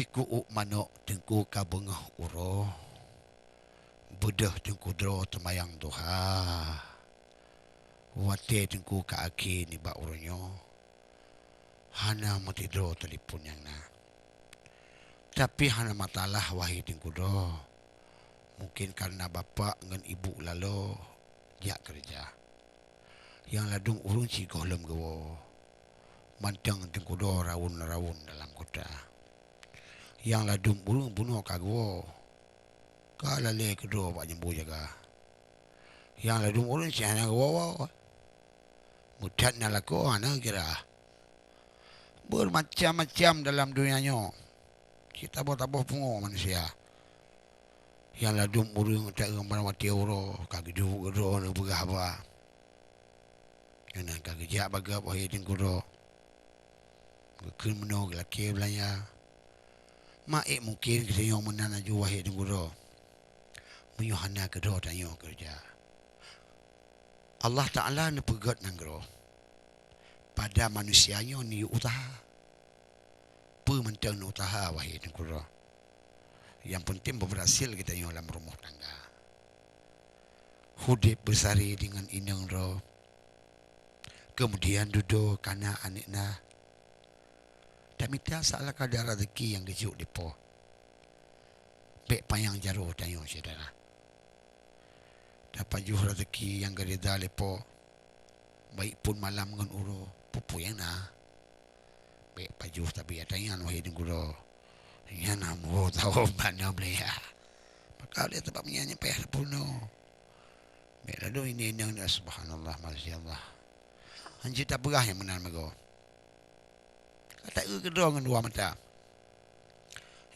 Jiku manok tengku ka bengah uro. Bedah tengku dro temayang duha. Wate tengku ka aki ni ba uronyo. Hana mati dro telefon yang na. Tapi hana matalah wahai tengku dro. Mungkin karena bapa dengan ibu lalu dia kerja. Yang ladung urung si golem gawo. Mantang tengku dro rawun-rawun dalam kota. Yang ladung urung bunuh kagwo. Kala le kedua pak jembu jaga. Yang ladung urung si hana gawo. Mudat na lako hana kira. Bermacam-macam dalam dunianya. Kita tabuh pungo manusia. Yang ladung urung tak merawati uro. Kagidu kedua na bergahaba. Kena kagijak bagap wahai tengku dro. Gekun menog laki belanya. Maik mungkin kesenyong menan aju wahai tengku dro. Menyuhana kedua tanya kerja. Allah Ta'ala ni pegat nanggro. Pada manusianya ni usaha. Pementang usaha wahai tengku dro. Yang penting berhasil kita yang dalam rumah tangga. Hudip besari dengan inang dro. Kemudian duduk kana anikna. Tak minta salah kadar rezeki yang kejuk depo. Bek payang jaro tanya saudara. Dapat juh rezeki yang gereda lepo. Baik pun malam dengan uro. Pupu yang na. Bek pajuh tapi tanya wahai tengku dro. Yang namu tahu mana belia. Maka dia tempat menyanyi payah puno. Bek lalu ini yang subhanallah masyaallah. Anjir tak berah yang menang mereka. Kata kedua dengan dua mata.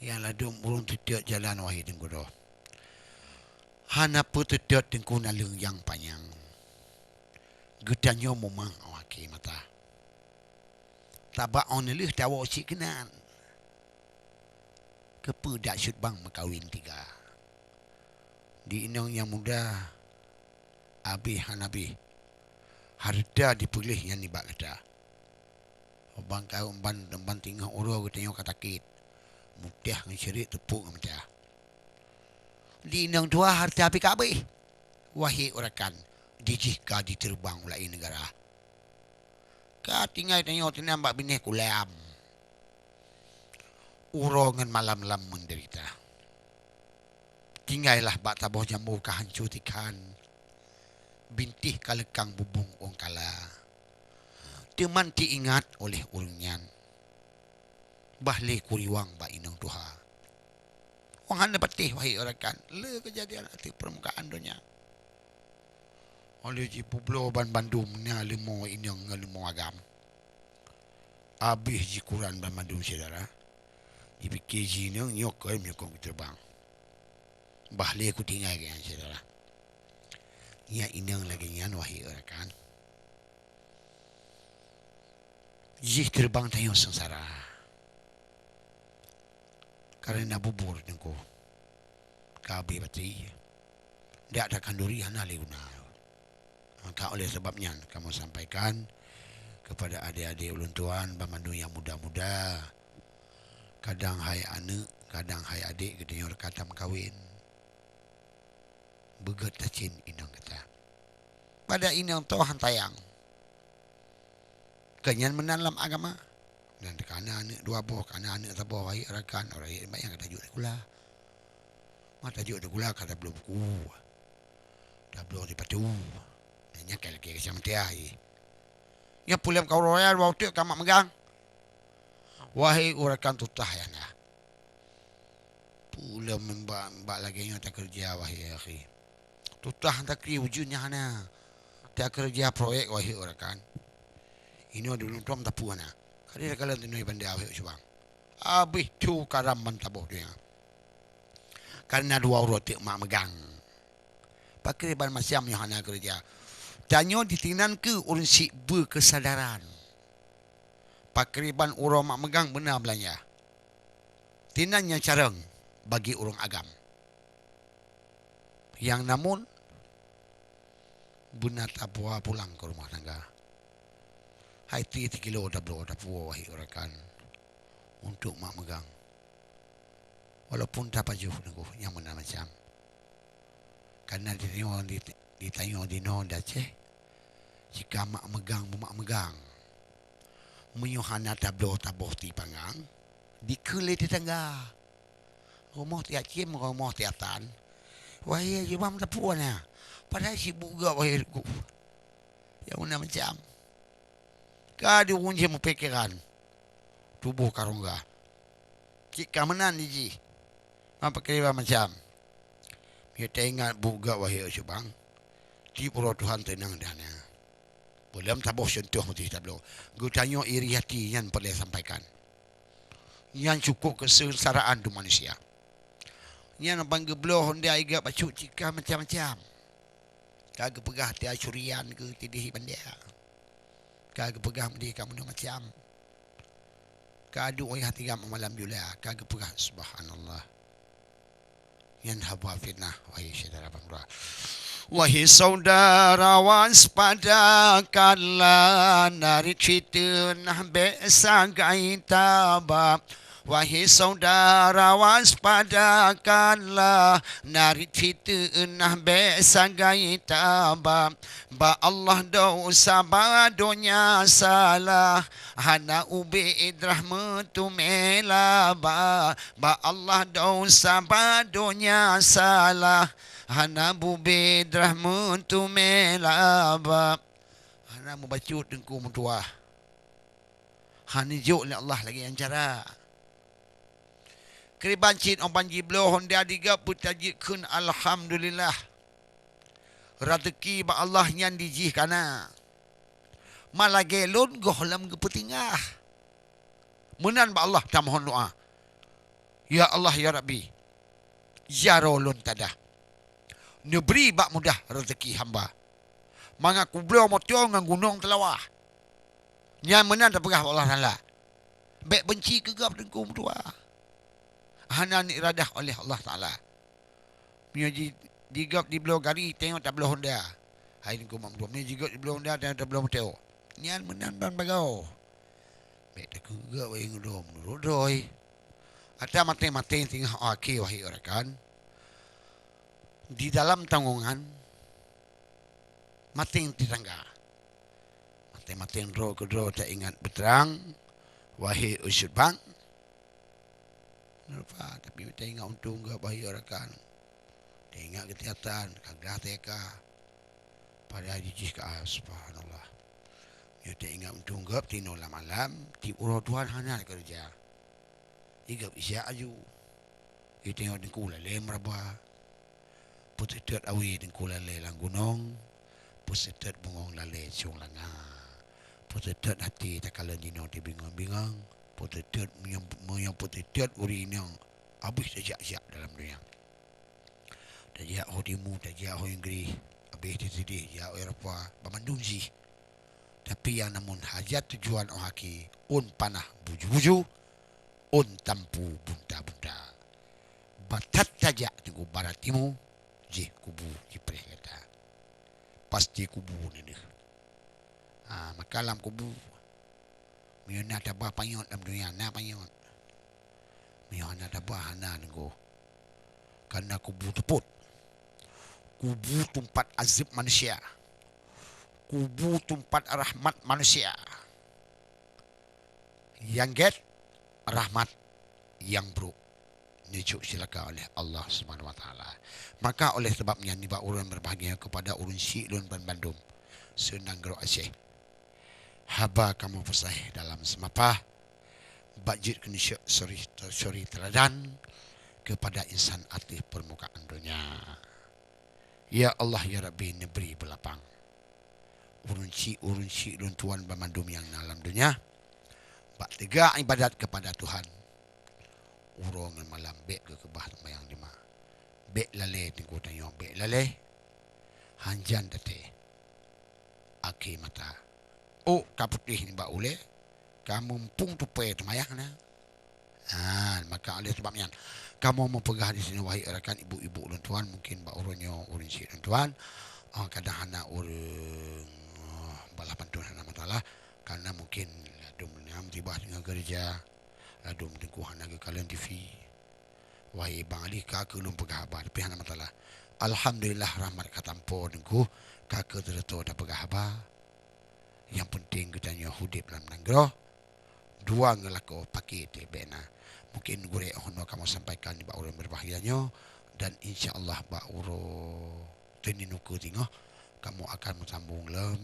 Yang ladung burung tidak jalan wahai tengku dro. Hana pun tidak tengku nalung yang panjang. Gedanyo memang awaki mata. Tabak on leh tawa cik kenan. Kepedak syut bang makawin tiga. Di inang yang muda. Habis hanabi. Harta dipilih yang ni bak kata. Bang kau ban tinggal uro ke tengok katakit. Mudah dengan syirik tepuk macam. Di inang tua harta api kabe. Wahai orakan. Dijika diterbang ulai negara. Kau tinggal tengok tenambak binih kulam. Uro dengan malam-malam menderita. Tinggallah bak tabuh jambu kehancurkan. Bintih kalekang bubung ongkala. Teman diingat oleh urunyan. Bahle kuriwang ba inang tuha. Orang anda patih wahai orakan. Le kejadian hati permukaan dunia. Oleh jipu blo ban bandum ni limo inang limo agam. Habis jikuran ban bandum saudara. Dipikir jinang nyok kau menyokong terbang. Bahle ku tinggal kan saudara. Ya inang lagi nyan wahai orakan. Jih terbang tayong sengsara. Karena bubur tengku. Kabe bateri. Dia ada kanduri hana leuna. Maka oleh sebabnya kamu sampaikan kepada adik-adik ulun tuan bamandu yang muda-muda. Kadang hai anak, kadang hai adik kita katam kawin. Begat tacin inang kata. Pada inang Tuhan tayang. Kenyan menalam agama. Dan kerana anak dua buah, kerana anak tabah wahai rakan. Orang yang banyak kata tajuk kula. Mata tajuk kula kata belum buku. Dah belum dipatu. Nanya lagi macam dia. Ya pulang kau royal waktu kamak megang. Wahai urakan tutah ya na. Pulang mbak lagi yang tak kerja wahai akhi. Tutah tak kiri wujudnya na. Tak kerja proyek wahai urakan. Ini ada dulu tuam tapu na. Kali dah kalian tunai bandai awak subang. Habis tu karam mantaboh dia. Karena dua orang tak mak megang. Pakai ban macam yang hana kerja. Tanya ditingnan ke orang si berkesadaran. Pakai ban orang mak megang benar belanja. Tinannya carang bagi orang agam. Yang namun benar tak pulang ke rumah tangga. Hai 3 kilo dah belum dah puas wahai orakan untuk mak megang. Walaupun tak pajuh nunggu yang mana macam. Karena ditanya di no Aceh. Jika mak megang. Menyuhana taboh ti pangang. Dikele di tangga. Rumah ti Aceh, rumah ti Atan. Wahai jemam tapuan ya. Padahal si buga wahai ku. Yang mana macam. Kadi unje mu pikiran. Tubuh karungga. Jika menan di apa kira macam. Kita ingat buga wahai subang. Di pulau Tuhan tenang dana. Boleh tabuh sentuh mesti tablo. Gu tanya iri hati yang boleh sampaikan. Yang cukup kesesaraan tu manusia. Yang bangga beloh honda iga bacuk cika macam-macam. Kagak pegah ti curian ke tidih bandia. Kagak pegah mesti kamu macam. Kadu oi hati gam malam jula. Kagak pegah subhanallah. Yang haba fitnah wahai saudara bangga. Wahai saudara waspadakanlah narik fitnah besagai tabah. Wahai saudara waspadakanlah narik fitnah besagai tabah. Ba Allah dosa badonya salah hana ubid rahmatu melaba. Ba Allah dosa badonya salah hana bubid rahmatu melaba. Hana membacut dengku mutua. Hana juk ni Allah lagi yang cara. Keribancin on banji bloh honda diga putajik kun alhamdulillah. Rezeki ba Allah yang dijih kana. Malagelun gohlam ke petingah. Menan ba Allah ta mohon doa. Ya Allah ya Rabbi. Ya rolun tadah. Neberi bak mudah rezeki hamba. Mengaku beliau motiong ngan gunung telawah. Yang menan tak pegah Allah Taala. Baik benci kegap dengku berdua. Hana ni iradah oleh Allah Taala. Punya digap di belah gari tengok tak belah Honda. Hai dengku mak berdua. Ni juga di belah Honda tengok tak belah moteo. Yang menan dan bagau. Baik tak kegap wahai ngudom nurudoi. Ada mati-mati tinggal akhir wahai orakan. Di dalam tanggungan mating tetangga. Mating roh kedua tak ingat berterang. Wahai usut bang. Kenapa? Tapi tak ingat untung ke wahai orakan. Tak ingat kesihatan. Kagah teka. Pada jijih ke subhanallah. Ya tak ingat untung ke. Tino malam. Ti urut Tuhan hanya kerja. Igap isya aju. Ia tengok dengku lele merabah. Putetet awi dengku lele lang gunung. Putetet bungong lele ciong langa. Putetet hati tak kala dino di bingung-bingung. Putetet menyang putetet uri yang habis tajak-jak dalam dunia. Tajak hodimu, tajak hoinggri. Habis disedih, ya Eropa, pemandung sih. Tapi yang namun hajat tujuan ohaki. Un panah buju-buju. Un tampu bunta-bunta. Batat tajak tunggu barat timu. Jih kubu jipreh kata. Pasti kubu ni. Makalam kubu. Miona tabah panyot dalam dunia. Na panyot. Miona tabah hana nunggu. Karena kubu teput. Kubu tempat azab manusia. Kubu tempat rahmat manusia. Yang get rahmat yang buruk nijuk silaka oleh Allah Subhanahu Wa Taala. Maka oleh sebabnya ni ba urang berbahagia kepada urun Syilun dan Bandung Senang Gero Aceh. Haba kamu pesah dalam semapah bajit kini sorry teladan kepada insan aktif permukaan dunia. Ya Allah ya Rabbi neberi belapang. Urun Syilun Tuan Bandung yang dalam dunia. Bak tegak ibadat kepada Tuhan. Urung malam bek ke kebah tembayang lima. Bek lale tengku tanya bek lale. Hanjan date. Aki mata. Oh kaputih ni bak ule. Kamu mumpung tupai tembayang na. Maka oleh sebabnya kamu mempegah di sini wahai rakan ibu-ibu dan tuan mungkin bak urunyo urun si dan tuan. Kadang anak urung balapan Tuhan nama taala karena mungkin adum tiba dengan gereja adum tengku hana ke kalian TV wahai bang Ali kakak ulun pegahaba tapi hana matalah alhamdulillah rahmat katampo nengku kakak terto dah pegahaba yang penting kita nyo hudip dalam nanggro dua ngelako pakai te bena mungkin gure hono kamu sampaikan di bauro berbahayanya dan insyaallah bauro teninuku tingo kamu akan sambung lem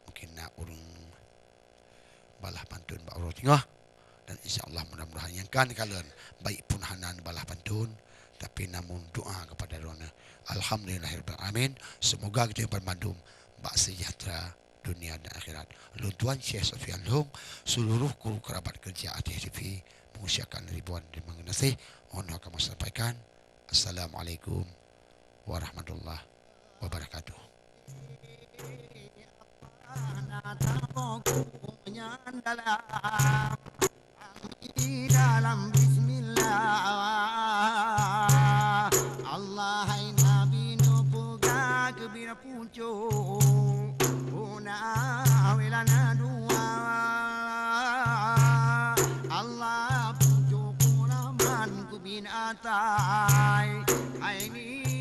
mungkin nak urung balah pantun bauro tingo dan insyaallah mudah-mudahan yang kan kalian baik pun hanan balah pantun tapi namun doa kepada Rona alhamdulillahirabbil alamin semoga kita yang bermandum bak sejahtera dunia dan akhirat. Tuan Syekh Sofian Long, seluruh kru kerabat kerja ATV mengucapkan ribuan terima kasih. Mohon kami sampaikan. Assalamualaikum warahmatullahi wabarakatuh. Dalam bismillah Allah hai nabi no puga kebira punco wilana dua Allah punco kulaman kubin atai ini